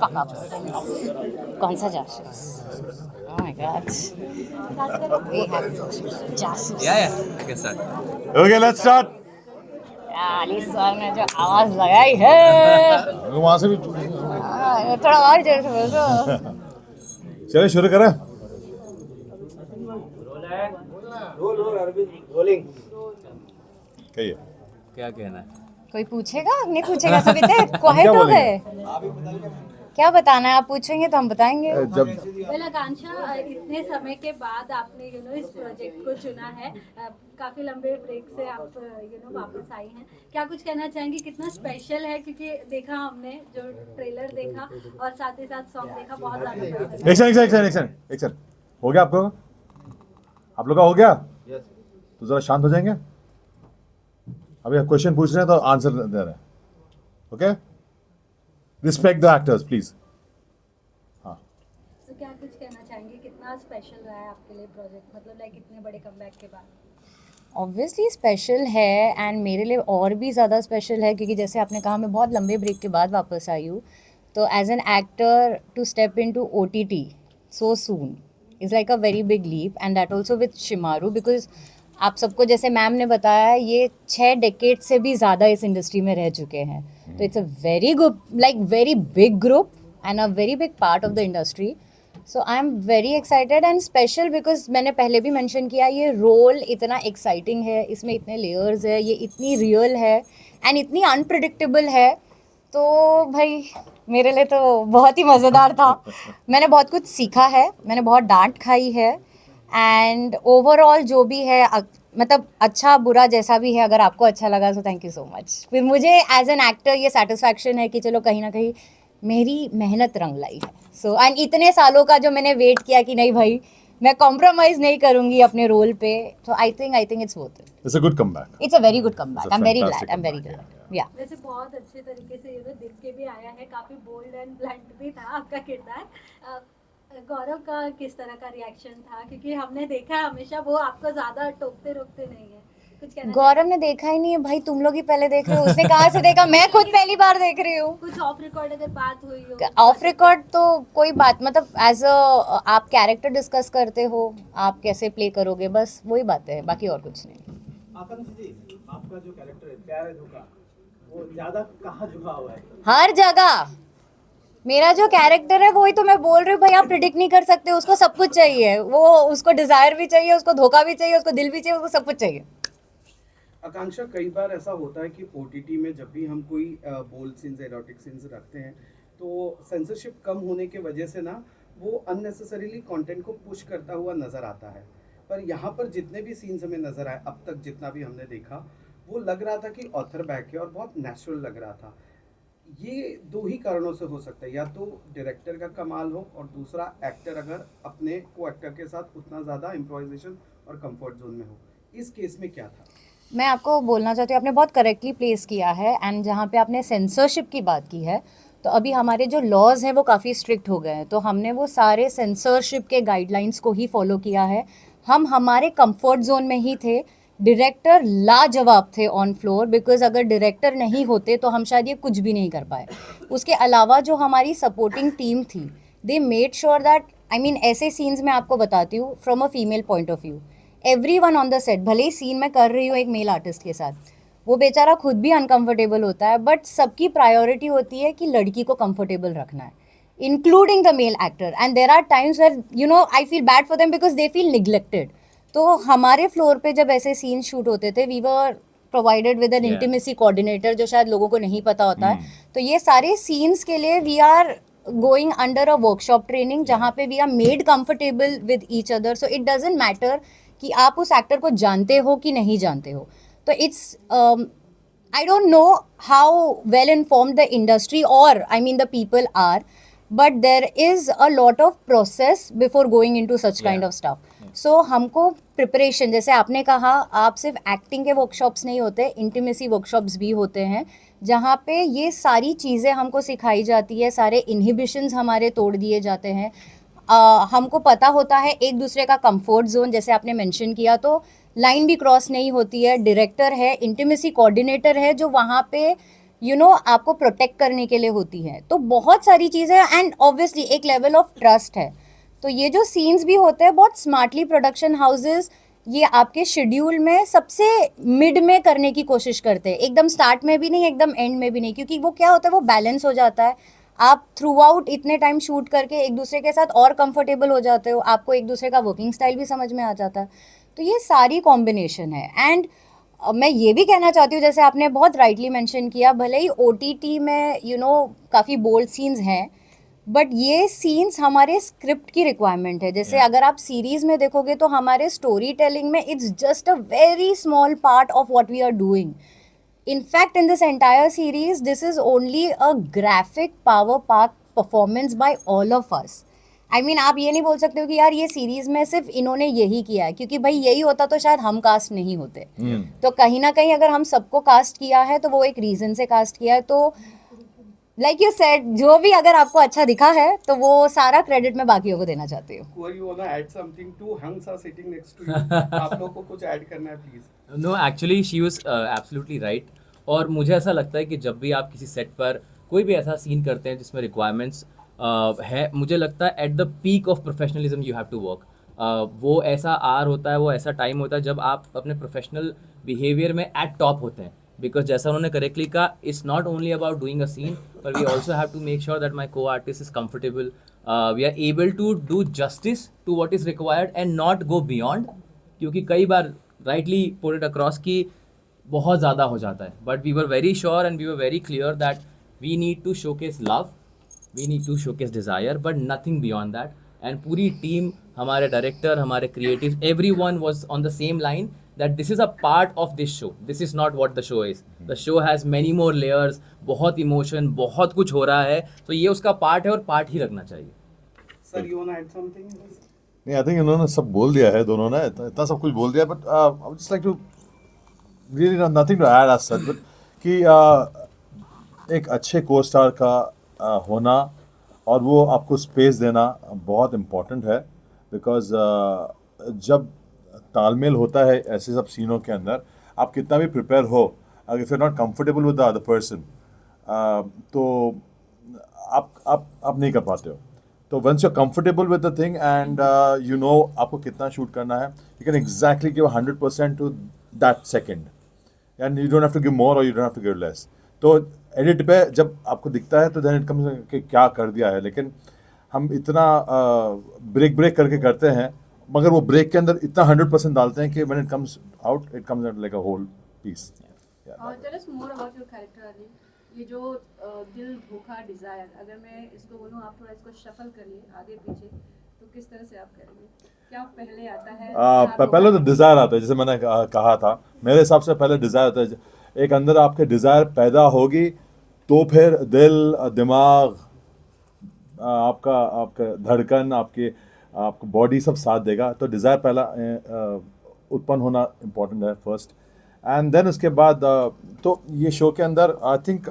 Fuck up. कौन सा जासूस? Oh my god. We have जासूस. Yeah, I guess that. Okay, let's start. Ali sir ने जो आवाज लगाई है वहां से भी थोड़ा और जोर से बोल दो. चलिए शुरू करें. कहिए. क्या कहना है? कोई पूछेगा? नहीं पूछेगा, सब इतने क्वाइट हो गए. क्या बताना है? आप पूछेंगे तो हम बताएंगे. जब वेल आकांक्षा, इतने समय के बाद आपने इस प्रोजेक्ट को चुना है. काफी लंबे ब्रेक से आप वापस आई हैं. क्या कुछ कहना चाहेंगे? कितना स्पेशल है? क्योंकि देखा हमने जो ट्रेलर देखा और साथ ही साथ सॉन्ग देखा, बहुत ज्यादा. एक्शन हो गया आपको? आप लोग का हो गया? तो जरा शांत हो जाएंगे. अभी आप क्वेश्चन पूछ रहे हैं तो आंसर दे रहे हैं. Okay, respect the actors please. हाँ, तो क्या कुछ कहना चाहेंगे? कितना स्पेशल रहा है आपके लिए प्रोजेक्ट? मतलब लाइक इतने बड़े कमबैक के बाद. ऑब्वियसली स्पेशल है, एंड मेरे लिए और भी ज़्यादा स्पेशल है क्योंकि जैसे आपने कहा मैं बहुत लंबे ब्रेक के बाद वापस आई हूँ. तो as an actor to step into OTT so soon is like a very big leap, and that also with Shemaroo, because आप सबको जैसे मैम ने बताया ये 6 डेकेड से भी ज़्यादा इस इंडस्ट्री में रह चुके हैं. तो it's a very good, like very big group and a very big part of the industry. So I am very excited and special because मैंने पहले भी मेंशन किया ये रोल इतना एक्साइटिंग है, इसमें इतने लेयर्स है, ये इतनी रियल है एंड इतनी अनप्रिडिक्टेबल है. तो भाई मेरे लिए तो बहुत ही मज़ेदार था. मैंने बहुत कुछ सीखा है, मैंने बहुत डांट खाई है, एंड ओवरऑल जो भी है मतलब अच्छा बुरा जैसा भी है, अगर आपको अच्छा लगा तो थैंक यू सो मच. फिर मुझे एज एन एक्टर ये सेटिस्फैक्शन है कि चलो कहीं ना कहीं मेरी मेहनत रंग लाई है. सो एंड इतने सालों का जो मैंने वेट किया कि नहीं भाई मैं कॉम्प्रोमाइज़ नहीं करूंगी अपने रोल पे, तो I think it's worth it. It's a good comeback. It's a very good comeback. I am very glad. या वैसे बहुत अच्छे तरीके से दिल के भी आया है. काफी बोल्ड एंड ब्लंट भी था आपका किरदार. गौरव का किस तरह का रिएक्शन था? क्योंकि हमने देखा है हमेशा वो आपको ज्यादा टोकते रोकते नहीं है. कुछ कहना गौरव ने देखा ही नहीं है भाई, तुम लोग ही पहले देख रहे हो. उसने कहाँ से देखा? मैं खुद पहली बार देख रही हूँ. कुछ ऑफ रिकॉर्ड अगर बात हुई हो? ऑफ रिकॉर्ड तो कोई बात, मतलब एज अ आप कैरेक्टर डिस्कस करते हो, आप कैसे प्ले करोगे, बस वही बातें हैं, बाकी और कुछ नहीं. आकांक्षा जी, आपका जो कैरेक्टर है प्यार है धोखा, वो ज्यादा कहाँ झुका हुआ है? हर जगह मेरा जो कैरेक्टर है वही तो मैं बोल रही हूँ भाई. आप प्रिडिक्ट नहीं कर सकते, उसको सब कुछ चाहिए. वो उसको डिजायर भी चाहिए, उसको धोखा भी चाहिए, उसको दिल भी चाहिए, उसको सब कुछ चाहिए. आकांक्षा, कई बार ऐसा होता है कि OTT में जब भी हम कोई बोल्ड सीन्स, एरोटिक सीन्स रखते हैं तो सेंसरशिप कम होने के वजह से ना वो अननेसेसरीली कंटेंट को पुश करता हुआ नज़र आता है. पर यहाँ पर जितने भी सीन्स हमें नज़र आए अब तक, जितना भी हमने देखा, वो लग रहा था कि ऑथर बैक है और बहुत नेचुरल लग रहा था. ये दो ही कारणों से हो सकता है, या तो डायरेक्टर का कमाल हो और दूसरा एक्टर अगर अपने को एक्टर के साथ उतना ज़्यादा इम्प्रोवाइजेशन और कंफर्ट जोन में हो. इस केस में क्या था? मैं आपको बोलना चाहती हूँ, आपने बहुत करेक्टली प्लेस किया है. एंड जहाँ पे आपने सेंसरशिप की बात की है, तो अभी हमारे जो लॉज हैं वो काफ़ी स्ट्रिक्ट हो गए हैं. तो हमने वो सारे सेंसरशिप के गाइडलाइंस को ही फॉलो किया है. हम हमारे कंफर्ट जोन में ही थे. डायरेक्टर लाजवाब थे ऑन फ्लोर, बिकॉज अगर डायरेक्टर नहीं होते तो हम शायद ये कुछ भी नहीं कर पाए. उसके अलावा जो हमारी सपोर्टिंग टीम थी, they made sure that, I mean ऐसे सीन्स मैं आपको बताती हूँ from a female point of view, everyone on the set, भले ही सीन मैं कर रही हूँ एक मेल आर्टिस्ट के साथ, वो बेचारा खुद भी अनकंफर्टेबल होता है, बट सबकी प्रायोरिटी होती है कि लड़की को कंफर्टेबल रखना है, including the male actor. And there are times where I feel bad for them because they feel neglected. तो हमारे फ्लोर पे जब ऐसे सीन शूट होते थे, we were provided with an intimacy coordinator, जो शायद लोगों को नहीं पता होता है. तो ये सारे सीन्स के लिए we are going under a workshop training, जहाँ पे we are made comfortable with each other. So it doesn't matter कि आप उस एक्टर को जानते हो कि नहीं जानते हो. तो it's I don't know how well informed the industry और I mean the people are, but there is a lot of process before going into such kind of stuff. So हमको प्रिपरेशन, जैसे आपने कहा, आप सिर्फ acting के workshops नहीं होते, इंटीमेसी वर्कशॉप्स भी होते हैं, जहाँ पे ये सारी चीज़ें हमको सिखाई जाती है, सारे इनहिबिशंस हमारे तोड़ दिए जाते हैं. हमको पता होता है एक दूसरे का कंफर्ट जोन, जैसे आपने मेंशन किया, तो लाइन भी क्रॉस नहीं होती है. डायरेक्टर है, इंटीमेसी कोऑर्डिनेटर है, जो वहाँ पे आपको प्रोटेक्ट करने के लिए होती है। तो बहुत सारी चीज़ें, एंड ऑब्वियसली एक लेवल ऑफ ट्रस्ट है। तो ये जो सीन्स भी होते हैं बहुत स्मार्टली प्रोडक्शन हाउसेस ये आपके शेड्यूल में सबसे मिड में करने की कोशिश करते हैं, एकदम स्टार्ट में भी नहीं, एकदम एंड में भी नहीं, क्योंकि वो क्या होता है, वो बैलेंस हो जाता है। आप थ्रू आउट इतने टाइम शूट करके एक दूसरे के साथ और कंफर्टेबल हो जाते हो, आपको एक दूसरे का वर्किंग स्टाइल भी समझ में आ जाता है। तो ये सारी कॉम्बिनेशन है। एंड मैं ये भी कहना चाहती हूँ, जैसे आपने बहुत राइटली मेंशन किया, भले ही OTT में काफ़ी बोल्ड सीन्स हैं, बट ये सीन्स हमारे स्क्रिप्ट की रिक्वायरमेंट है। जैसे अगर आप सीरीज में देखोगे तो हमारे स्टोरी टेलिंग में it's just a very small part of what we are doing. In fact, in this entire series, this is only a graphic power pack performance by all of us. I mean, आप ये नहीं बोल सकते हो कि यार ये series में सिर्फ इन्होंने यही किया है, क्योंकि भाई यही होता तो शायद हम कास्ट नहीं होते। तो कहीं ना कहीं अगर हम सबको कास्ट किया है तो वो एक रीजन से कास्ट किया है। तो लाइक यू सेड, जो भी अगर आपको अच्छा दिखा है तो वो सारा क्रेडिट मैं बाकियों को देना चाहती हूँ। Kuar, you wanna add something? Two hunks are sitting next to you. आप लोग को कुछ ऐड करना है please. No actually she was absolutely right. और मुझे ऐसा लगता है कि जब भी आप किसी सेट पर कोई भी ऐसा सीन करते हैं जिसमें रिक्वायरमेंट्स है, मुझे लगता है at the peak of professionalism you have to work. वो ऐसा आर होता है, वो ऐसा टाइम होता है जब आप अपने प्रोफेशनल बिहेवियर में एट टॉप होते हैं। बिकॉज जैसा उन्होंने करेक्टली कहा, it's not only about doing a scene, but we also have to make sure that my co artist is comfortable, we are able to do justice to what is required and not go beyond. क्योंकि कई बार rightly put it across की बहुत ज़्यादा हो जाता है, but we were very sure and we were very clear that we need to showcase love, we need to showcase desire, but nothing beyond that. And पूरी टीम, हमारे director, हमारे creative, everyone was on the same line that this is a part of this show, this is not what the show is, the show has many more layers, बहुत emotion, बहुत कुछ हो रहा है, तो ये उसका पार्ट है और पार्ट ही रखना चाहिए। Sir, you wanna add something? नहीं, आई थिंक इन्होंने सब बोल दिया है, दोनों ने इतना सब कुछ बोल दिया, but I would just like to really nothing to add as such, but कि एक अच्छे को स्टार का होना और वो आपको स्पेस देना बहुत इम्पोर्टेंट है। बिकॉज जब तालमेल होता है ऐसे सब सीनों के अंदर, आप कितना भी प्रिपेयर हो, अगर if you are not comfortable with the other person तो आप नहीं कर पाते हो। तो once you are comfortable with the thing and you know आपको कितना शूट करना है, you can exactly give 100% to that second, and you don't have to give more और you don't have to give less. तो edit पे जब आपको दिखता है तो देन इट कम्स कि क्या कर दिया है, लेकिन हम इतना ब्रेक करके करते हैं, मगर वो ब्रेक के अंदर इतना 100% डालते हैं कि when it comes out, it comes out like a whole piece. Tell us more about your character Ali. ये जो दिल धोखा डिजायर, अगर मैं इसको बोलूँ, आप थोड़ा इसको शफल करिए आगे पीछे, तो किस तरह से आप करेंगे? क्या पहले आता है? पहले तो डिज़ायर आता है, जैसे मैंने कहा था, मेरे हिसाब से पहले डिज़ायर आता है। एक अंदर आपके डिज़ायर पैदा होगी तो फिर दिल, दिमाग, आपका धड़कन, आपका बॉडी सब साथ देगा। तो डिज़ायर पहला उत्पन्न होना इम्पोर्टेंट है फर्स्ट, एंड देन उसके बाद तो ये शो के अंदर I think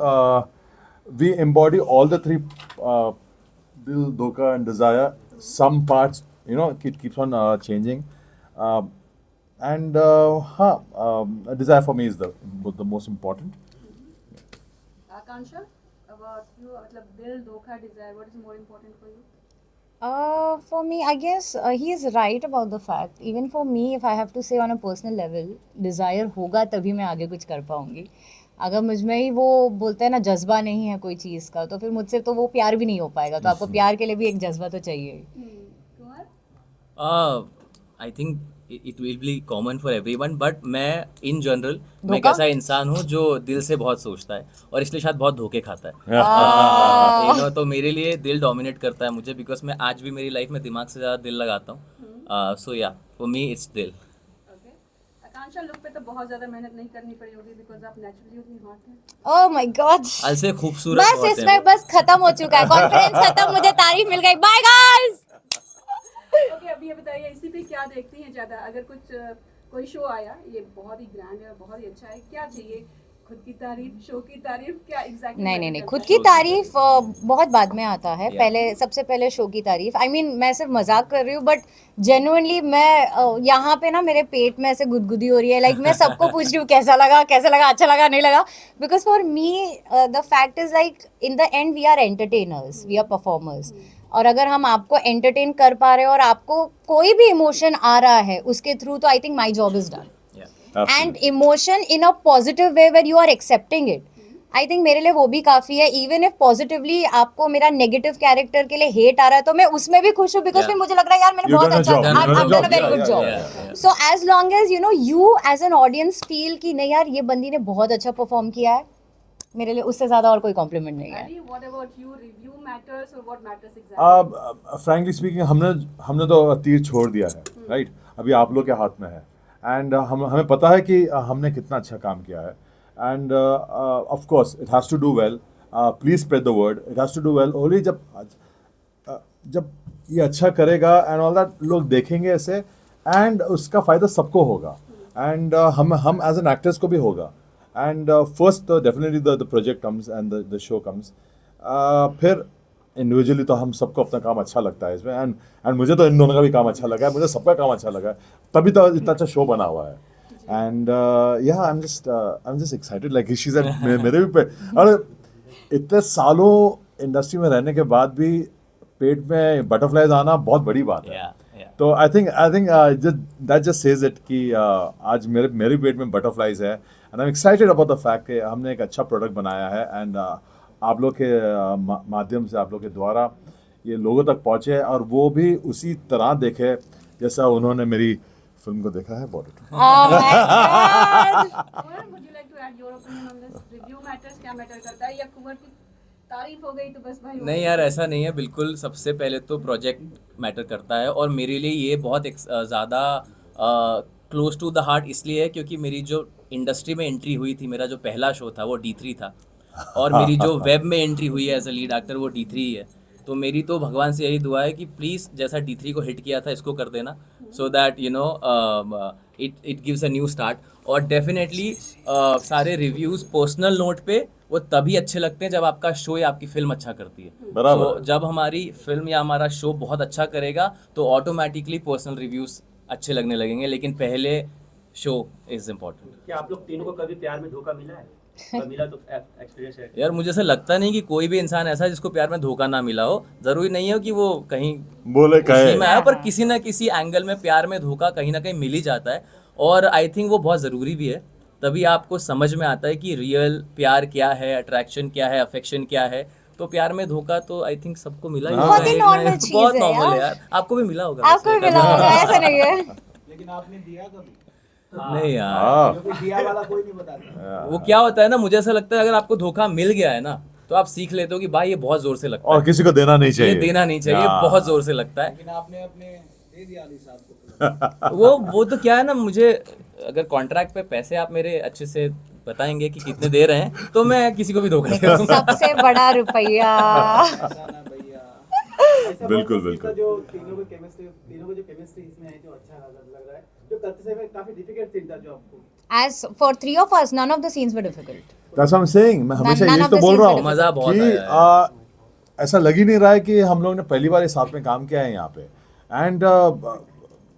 we embody all the three, दिल, धोखा and desire. some parts, it keeps on changing, and a desire for me is the most important. Akansha, about you, मतलब दिल धोखा Dzire, what is more important for you? For me, I guess he is right about the fact. Even for me, if I have to say on a personal level, desire होगा तभी मैं आगे कुछ कर पाऊंगी। अगर मुझ में ही वो बोलते हैं ना जज्बा नहीं है कोई चीज़ का, तो फिर मुझसे तो वो प्यार भी नहीं हो पाएगा। तो आपको प्यार के लिए भी एक जज्बा तो चाहिए। Kumar? I think it will be common for everyone, but मैं इन जनरल मैं एक धोखा? ऐसा इंसान हूँ जो दिल से बहुत सोचता है और इसलिए शायद बहुत धोखे खाता है। तो मेरे लिए दिल डोमिनेट करता है मुझे, बिकॉज मैं आज भी मेरी लाइफ में दिमाग से ज़्यादा दिल लगाता हूँ। सो या फॉर मी इट्स दिल। आकांक्षा, लुक पे तो बहुत ज्यादा मेहनत नहीं करनी पड़ी होगी, बिकॉज आप नेचुरली उतनी हॉट हैं। Oh my God! अलसे खूबसूरत बस बहुत इसमें हैं। बस खत्म हो चुका है, कॉन्फ्रेंस खत्म, मुझे तारीफ मिल गई। Bye guys. ओके, अभी ये बताइए, इसी पे क्या देखती हैं ज्यादा? अगर कोई शो आया, ये बहुत ही ग्रैंड है, बहुत ही अच्छा है, क्या चाहिए? खुद की तारीफ, शो की तारीफ, क्या एग्जैक्टली? नहीं, खुद की तारीफ बहुत बाद में आता है। Yeah. पहले सबसे पहले शो की तारीफ। आई मीन मैं सिर्फ मजाक कर रही हूँ, बट जेन्युइनली मैं यहाँ पे ना मेरे पेट में ऐसे गुदगुदी हो रही है। लाइक मैं सबको पूछ रही हूँ कैसा लगा, अच्छा लगा, नहीं लगा। Because for me the fact is like in the end we are entertainers, we are performers. और अगर हम आपको एंटरटेन कर पा रहे हैं और आपको कोई भी इमोशन आ रहा है उसके थ्रू, तो I think my job is done. Yeah. And emotion in a positive way where you are accepting it, I think मेरे लिए वो भी काफी है। इवन इफ पॉजिटिवली आपको मेरा नेगेटिव कैरेक्टर के लिए हेट आ रहा है तो मैं उसमें भी खुश हूँ, बिकॉज Yeah. फिर मुझे लग रहा है यार मैंने You've बहुत done a अच्छा, job. You've done a I've done a job. very good Yeah, job. yeah. So as long as you as an audience feel कि नहीं यार ये बंदी ने बहुत अच्छा परफॉर्म किया है, मेरे लिए उससे ज्यादा और कोई कॉम्प्लीमेंट नहीं है। Harry, what about you? Review matters or what matters exactly? Frankly speaking हमने तो तीर छोड़ दिया है, राइट? अभी आप लोग के हाथ में है, एंड हमें पता है कि हमने कितना अच्छा काम किया है, and of course it has to do well. Please spread the word, it has to do well. Only जब ये अच्छा करेगा एंड ऑल दैट, लोग देखेंगे ऐसे, एंड उसका फ़ायदा सबको होगा, एंड हम एज एन एक्टर्स को भी होगा। And first definitely the project comes and the show comes, फिर इंडिविजुअली तो हम सबको अपना काम अच्छा लगता है इसमें, एंड मुझे तो इन दोनों का भी काम अच्छा लगा है, मुझे सबका काम अच्छा लगा है, तभी तो इतना अच्छा शो बना हुआ है। एंड या I am just excited, like she said, मेरे भी और इतने सालों इंडस्ट्री में रहने के बाद भी पेट में बटरफ्लाइज आना बहुत बड़ी बात है। Yeah, yeah. तो I think that just says it कि आज मेरे पेट में बटरफ्लाइज है, and I am excited about the fact कि हमने एक अच्छा प्रोडक्ट बनाया है, एंड आप लोग के माध्यम से, आप लोग के द्वारा ये लोगों तक पहुँचे, और वो भी उसी तरह देखे जैसा उन्होंने मेरी फिल्म को देखा है। बहुत Oh my God! Kunwar, would you like to add your opinion on this? Review matters, क्या मैटर करता है, या कुंवर की तारीफ हो गई तो बस भाई हो नहीं गया? यार, ऐसा नहीं है बिल्कुल। सबसे पहले तो प्रोजेक्ट मैटर करता है, और मेरे लिए ये बहुत ज़्यादा क्लोज टू द हार्ट इसलिए है क्योंकि मेरी जो इंडस्ट्री में एंट्री हुई थी, मेरा जो पहला शो था वो D3 था, और मेरी जो वेब में एंट्री हुई है एज अ लीड एक्टर वो D3 ही है। तो मेरी तो भगवान से यही दुआ है कि प्लीज़ जैसा D3 को हिट किया था इसको कर देना, so that it gives a new start. और डेफिनेटली सारे रिव्यूज़ पर्सनल नोट पे वो तभी अच्छे लगते हैं जब आपका शो या आपकी फिल्म अच्छा करती है। बराबर। So, जब हमारी फिल्म या हमारा शो बहुत अच्छा करेगा तो ऑटोमेटिकली पर्सनल रिव्यूज़ अच्छे लगने लगेंगे, लेकिन पहले शो इज़ इम्पोर्टेंट। क्या आप लोग तीनों को कभी प्यार में धोखा मिला है? अगर मिला तो एक्सपीरियंस है? यार मुझे ऐसा लगता नहीं कि कोई भी इंसान ऐसा है जिसको प्यार में धोखा ना मिला हो। ज़रूरी नहीं है कि वो कहीं बोले कहे खुशी में आया, पर किसी ना किसी एंगल में प्यार में धोखा कहीं ना कहीं मिल ही जाता है, और आई थिंक वो बहुत ज़रूरी भी है। तभी आपको समझ में आता है कि रियल प्यार क्या है, अट्रैक्शन क्या है, अफेक्शन क्या है। तो प्यार में धोखा तो आई थिंक सबको मिला ही बहुत होगा ही एक ना normal एक। चीज़ बहुत है नॉर्मल है यार। यार, आपको भी मिला होगा आपको भी वैसे। मिला होगा, ऐसा नहीं है। लेकिन आपने दिया कभी? नहीं यार, हाँ, क्योंकि दिया वाला कोई नहीं बताता। वो क्या होता है ना, मुझे ऐसा लगता है अगर आपको धोखा मिल गया है ना तो आप सीख लेते हो कि भाई ये बहुत जोर से लगता और है, किसी को देना नहीं ये चाहिए, देना नहीं चाहिए, हाँ। बहुत जोर से लगता है। लेकिन आपने अपने दे दिया अली साहब को। वो तो क्या है ना, मुझे अगर कॉन्ट्रैक्ट पे पैसे आप मेरे अच्छे से बताएंगे कि कितने दे रहे हैं तो मैं किसी को भी धोखा दे दूंगा। सबसे बड़ा रुपया। ऐसा ना भैया। ऐसा बिल्कुल, बहुत बिल्कुल। जो तीनों को जो केमिस्ट्री इसमें है, जो अच्छा लग रहा है, जो करते समय काफी डिफिकल्ट सीन था जो आपको। As for three of us, none of the scenes were difficult. That's what I'm saying, मैं हमेशा none यही of तो the बोल scenes रहा were हूँ मजा बहुत कि आया है। ऐसा लग ही नहीं रहा है कि हम लोग ने पहली बार साथ में काम किया है यहाँ पे, एंड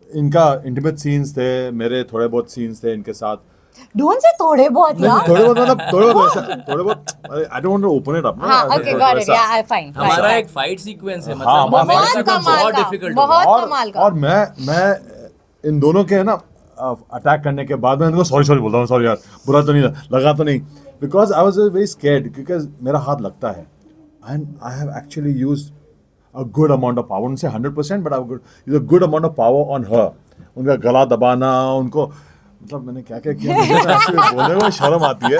इनका इंटीमेट सीन्स थे, मेरे थोड़े बहुत सीन्स थे इनके साथ। Don't say थोड़े बहुत नहीं, यार। थोड़े बहुत मतलब थोड़े बहुत I don't want to open it up ना। हाँ, okay, got it. Yeah, fine. हमारा fine. एक फाइट सीक्वेंस है, हाँ, मतलब मेरे बहुत साथ तो कमाल बहुत का, डिफिकल्ट बहुत होगा। कमाल का। और मैं इन दोनों के ना अटैक करने के बाद मैं इनको सॉरी बोलता हूँ, सॉरी यार, बुरा तो नहीं लगा तो नहीं, because I was very scared, क्योंकि मेरा हाथ लगता है, and I have actually used a good amount of power, I wouldn't say 100%, but I've used a good amount of power on her. उनका गला दबाना, उनको मतलब मैंने क्या क्या किया, मुझे तो actually बोलने में शर्म आती है,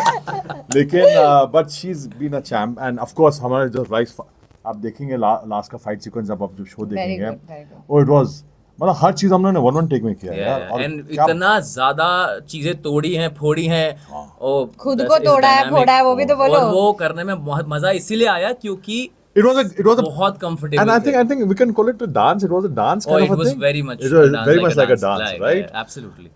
लेकिन but she's been a champ, and of course हमारे जो राइस आप देखेंगे लास्ट का फाइट सीक्वेंस, अब आप जो शो देखेंगे, good, very good. oh it was मतलब हर चीज हम लोगों ने वन टेक में किया है यार, और एंड क्या इतना ज्यादा चीजें तोड़ी हैं, फोड़ी हैं, और खुद को तोड़ा है, फोड़ा है, वो भी तो बोलो। और वो करने में बहुत मजा इसीलिए आया क्योंकि It was a बहुत comfortable and I थे। think we can call it a dance. It was a dance Oh, kind it of a was thing. very much It was a dance, very like much like a dance, like, right? yeah, absolutely।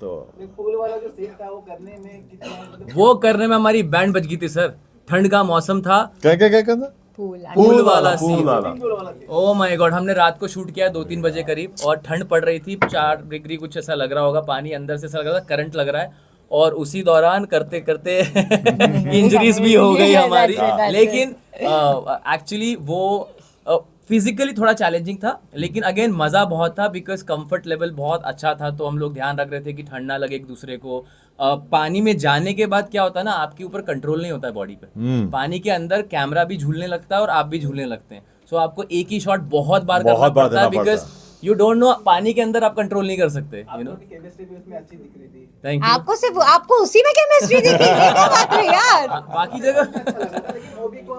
तो pool वाला जो scene था वो करने में कितना मतलब वो करने में हमारी बैंड बज गई थी सर। ठंड का मौसम था। क्या करना? पूल पूल वाला पूल scene। वाला। पूल वाला सीन ओ माय गॉड, हमने रात को शूट किया 2-3 बजे करीब, और ठंड पड़ रही थी, 4 डिग्री कुछ ऐसा लग रहा होगा, पानी अंदर से ऐसा लग रहा था करंट लग रहा है, और उसी दौरान करते करते इंजरीज भी हो गई हमारी। That's it. लेकिन एक्चुअली वो फिजिकली थोड़ा चैलेंजिंग था, लेकिन अगेन मज़ा बहुत था बिकॉज कंफर्ट लेवल बहुत अच्छा था। तो हम लोग ध्यान रख रहे थे कि ठंड ना लगे एक दूसरे को। पानी में जाने के बाद क्या होता है ना, आपके ऊपर कंट्रोल नहीं होता है बॉडी पे। पानी के अंदर कैमरा भी झूलने लगता है और आप भी झूलने लगते हैं। सो आपको एक ही शॉट बहुत बार करना बहुत बार पड़ता है देना बिकॉज पड़ता यू डोंट नो, पानी के अंदर आप कंट्रोल नहीं कर सकते, यू नो। आपकी केमिस्ट्री भी उसमें अच्छी दिख रही थी थैंक यू। आपको सिर्फ आपको उसी में केमिस्ट्री दिखी, ये क्या बात है यार? बाकी जगह अच्छा लगा था लेकिन वो भी को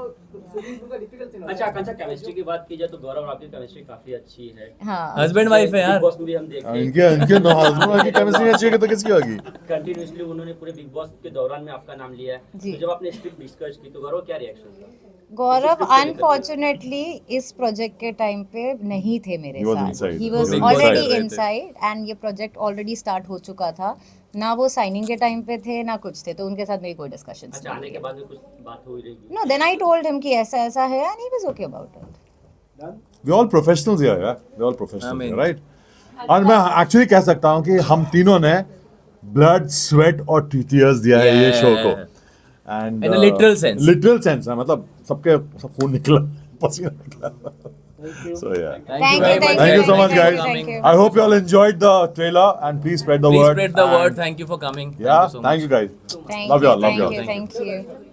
स्विमिंग पूल का डिफिकल्ट सीन अच्छा आकांक्षा, केमिस्ट्री की बात की जाए तो गौरव और आपकी केमिस्ट्री काफी अच्छी है। हाँ, हस्बैंड वाइफ है बिग यार। बॉस में भी हम देखते हैं इनके नो हस्बैंड की केमिस्ट्री अच्छी है तो किसकी होगी? कंटिन्यूअसली उन्होंने पूरे बिग बॉस के दौरान में आपका नाम लिया है। जी। तो जब आपने स्क्रिप्ट डिस्कस की तो गौरव क्या रिएक्शन था? गौरव अनफॉर्चुनेटली इस प्रोजेक्ट के टाइम पे नहीं थे मेरे He was साथ। inside. ही वो वाज Big Boss ऑलरेडी कर रहे थे। इनसाइड एंड ये प्रोजेक्ट ऑलरेडी स्टार्ट हो चुका था। ना वो साइनिंग के टाइम पे थे ना कुछ थे, तो उनके साथ मेरी कोई डिस्कशंस अच्छा, आने के बाद में कुछ बात हुई रहेगी? No. Then I told him कि ऐसा ऐसा है and he was okay about it. We all professionals here, yeah. We all professionals I mean- here, right? और मैं एक्चुअली कह सकता हूँ कि हम तीनों ने ब्लड, स्वेट और टीयर्स दिया है ये शो को। And In a literal sense. Literal sense है, मतलब सब खून निकला, पसीना निकला। So yeah. Thank you, Thank you so much, guys. Thank you. I hope you all enjoyed the trailer and please spread the Please word. spread the And word. Thank you for coming. Yeah, so thank much. you guys. Thank Love you all. Love thank you all. you, thank you.